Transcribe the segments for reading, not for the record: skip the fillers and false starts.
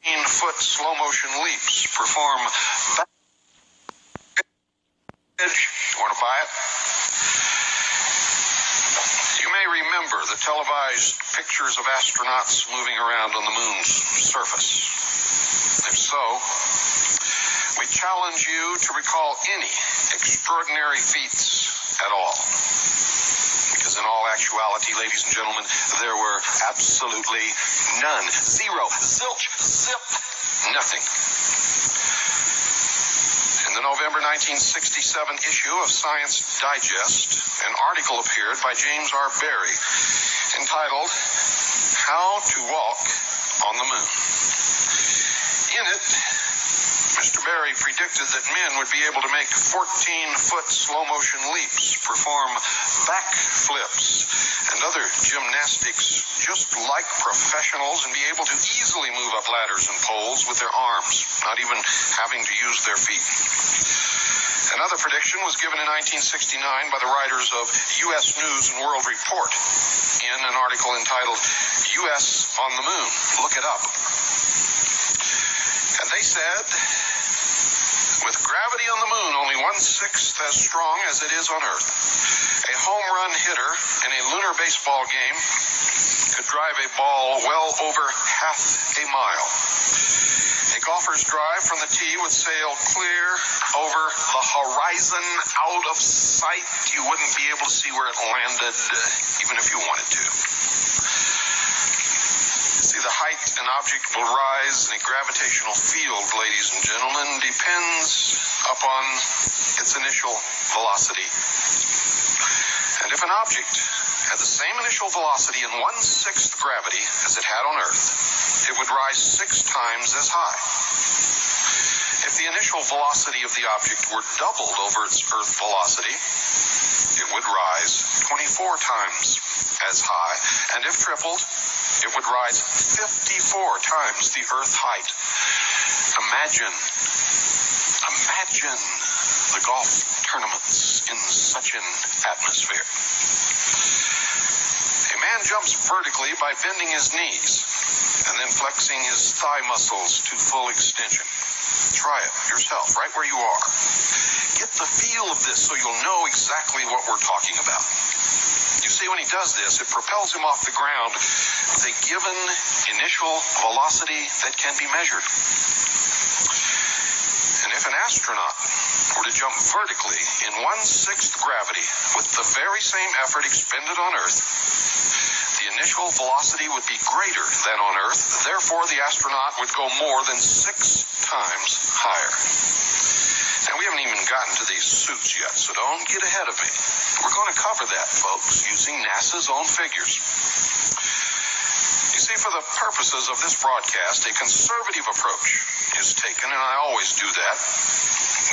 foot slow motion leaps perform back. You want to buy it? You may remember the televised pictures of astronauts moving around on the moon's surface. If so, we challenge you to recall any extraordinary feats at all. Because in all actuality, ladies and gentlemen, there were absolutely none. Zero. Zilch. Zip. Nothing. In the November 1967 issue of Science Digest, an article appeared by James R. Barrie entitled, How to Walk on the Moon. In it, Mr. Barrie predicted that men would be able to make 14-foot slow-motion leaps, perform backflips, and other gymnastics just like professionals, and be able to easily move up ladders and poles with their arms, not even having to use their feet. Another prediction was given in 1969 by the writers of U.S. News and World Report in an article entitled, U.S. on the Moon. Look it up. And they said, with gravity on the moon only 1/6 as strong as it is on Earth, a home run hitter in a lunar baseball game could drive a ball well over half a mile. A golfer's drive from the tee would sail clear over the horizon out of sight. You wouldn't be able to see where it landed, even if you wanted to. See, the height an object will rise in a gravitational field, ladies and gentlemen, depends upon its initial velocity. And if an object had the same initial velocity in 1/6 gravity as it had on Earth, it would rise 6 times as high. If the initial velocity of the object were doubled over its Earth velocity, it would rise 24 times as high. And if tripled, it would rise 54 times the Earth height. Imagine the golf tournaments in such an atmosphere. A man jumps vertically by bending his knees and then flexing his thigh muscles to full extension. Try it yourself, right where you are. Get the feel of this so you'll know exactly what we're talking about. You see, when he does this, it propels him off the ground with a given initial velocity that can be measured. And if an astronaut were to jump vertically in 1/6 gravity with the very same effort expended on Earth, the initial velocity would be greater than on Earth. Therefore, the astronaut would go more than 6 times higher. Now, we haven't even gotten to these suits yet, so don't get ahead of me. We're going to cover that, folks, using NASA's own figures. You see, for the purposes of this broadcast, a conservative approach is taken, and I always do that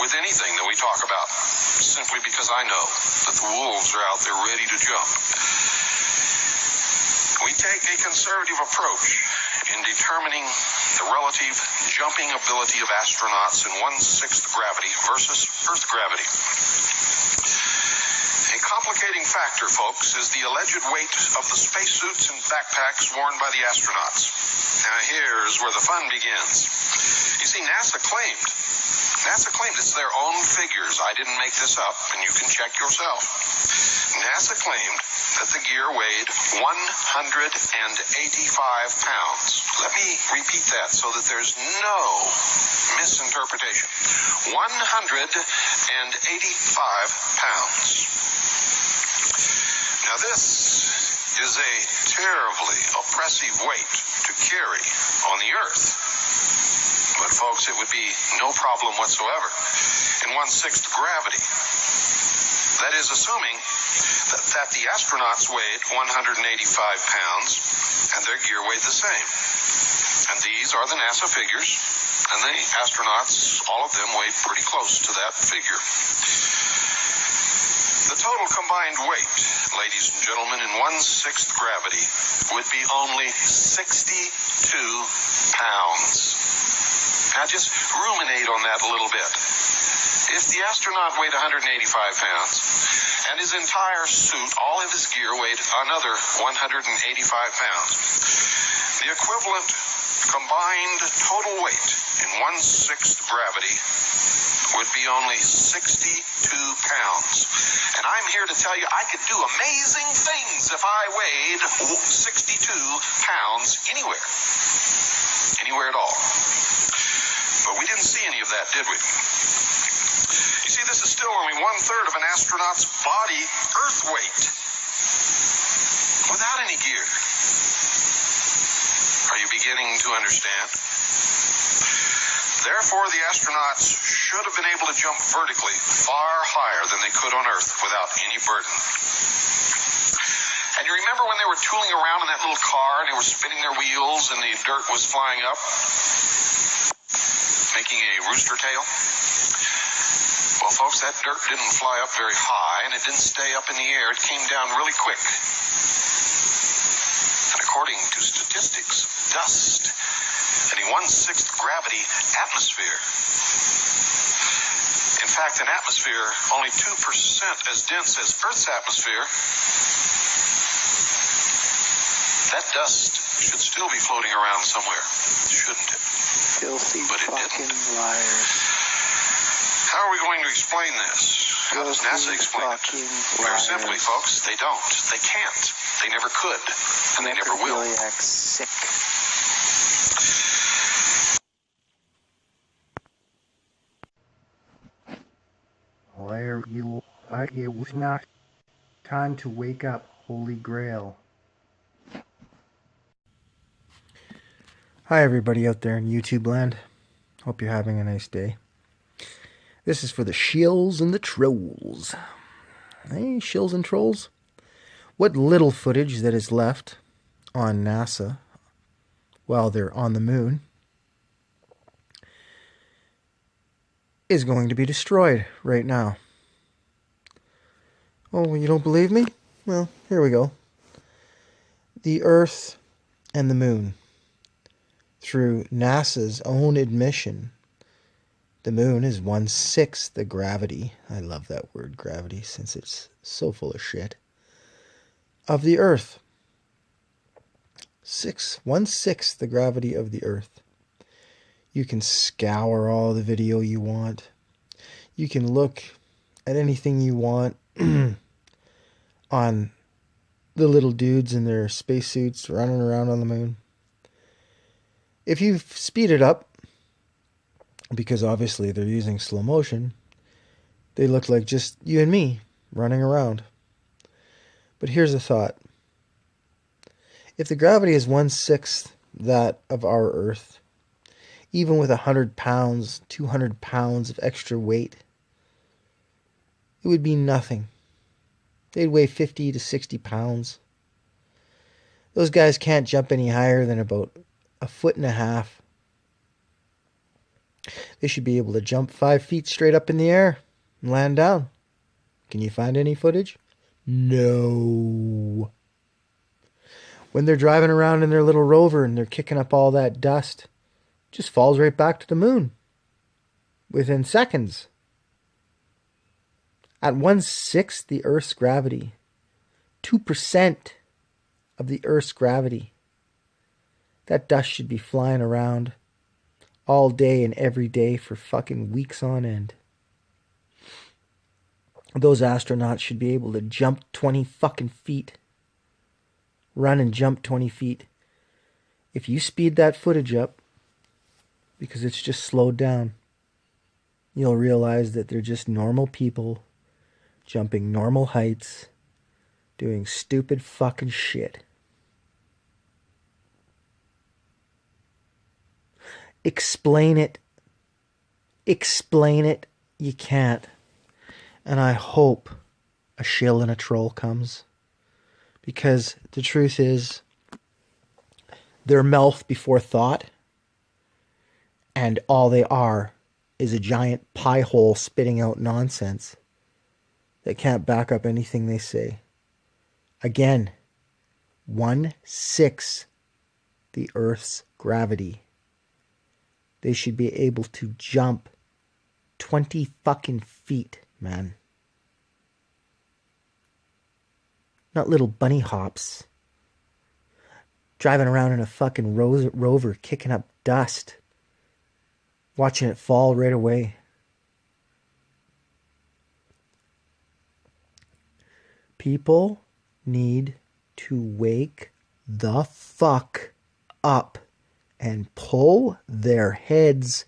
with anything that we talk about, simply because I know that the wolves are out there ready to jump. We take a conservative approach in determining the relative jumping ability of astronauts in 1/6 gravity versus Earth gravity. A complicating factor, folks, is the alleged weight of the spacesuits and backpacks worn by the astronauts. Now, here's where the fun begins. You see, NASA claimed it's their own figures. I didn't make this up, and you can check yourself. NASA claimed that the gear weighed 185 pounds. Let me repeat that so that there's no misinterpretation. 185 pounds. Now, this is a terribly oppressive weight to carry on the Earth. But, folks, it would be no problem whatsoever in 1/6 gravity. That is, assuming that the astronauts weighed 185 pounds and their gear weighed the same. And these are the NASA figures, and the astronauts, all of them, weighed pretty close to that figure. The total combined weight, ladies and gentlemen, in 1/6 gravity would be only 62 pounds. Now just ruminate on that a little bit. If the astronaut weighed 185 pounds, and his entire suit, all of his gear, weighed another 185 pounds, the equivalent combined total weight in 1/6 gravity would be only 62 pounds. And I'm here to tell you I could do amazing things if I weighed 62 pounds anywhere. Anywhere at all. But we didn't see any of that, did we? You see, this is still only 1/3 of an astronaut's body Earth weight. Without any gear. Are you beginning to understand? Therefore, the astronauts should have been able to jump vertically far higher than they could on Earth without any burden. And you remember when they were tooling around in that little car and they were spinning their wheels and the dirt was flying up, making a rooster tail? Well, folks, that dirt didn't fly up very high and it didn't stay up in the air. It came down really quick. And according to statistics, dust and a 1/6 gravity atmosphere. In fact, an atmosphere only 2% as dense as Earth's atmosphere. That dust should still be floating around somewhere, shouldn't it? Filthy but it fucking didn't. liars. How are we going to explain this? How does NASA explain it? Very simply, folks, they don't. They can't. They never could. And they never will. Sick. It was not time to wake up, Holy Grail. Hi everybody out there in YouTube land. Hope you're having a nice day. This is for the shills and the trolls. Hey, shills and trolls. What little footage that is left on NASA while they're on the moon is going to be destroyed right now. Oh, you don't believe me? Well, here we go. The Earth and the moon. Through NASA's own admission, the moon is 1/6 the gravity. I love that word, gravity, since it's so full of shit. Of the Earth. 1/6 the gravity of the Earth. You can scour all the video you want. You can look at anything you want on the little dudes in their spacesuits running around on the moon. If you speed it up, because obviously they're using slow motion, they look like just you and me running around. But here's a thought. If the gravity is 1/6 that of our Earth, even with 100 pounds, 200 pounds of extra weight, it would be nothing. They'd weigh 50 to 60 pounds. Those guys can't jump any higher than about 1.5 feet. They should be able to jump 5 feet straight up in the air and land down. Can you find any footage? No. When they're driving around in their little rover and they're kicking up all that dust, it just falls right back to the moon within seconds. At 1/6 the Earth's gravity, 2% of the Earth's gravity, that dust should be flying around all day and every day for fucking weeks on end. Those astronauts should be able to jump 20 fucking feet. Run and jump 20 feet. If you speed that footage up, because it's just slowed down, you'll realize that they're just normal people jumping normal heights, doing stupid fucking shit. Explain it. Explain it. You can't. And I hope a shill and a troll comes. Because the truth is, they're mouth before thought. And all they are is a giant pie hole spitting out nonsense that can't back up anything they say. Again, 1/6 the Earth's gravity. They should be able to jump 20 fucking feet, man. Not little bunny hops. driving around in a fucking Rover, kicking up dust, watching it fall right away. People need to wake the fuck up and pull their heads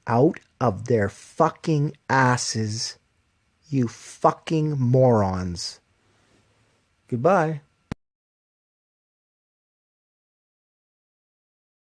out of their fucking asses, you fucking morons. Goodbye.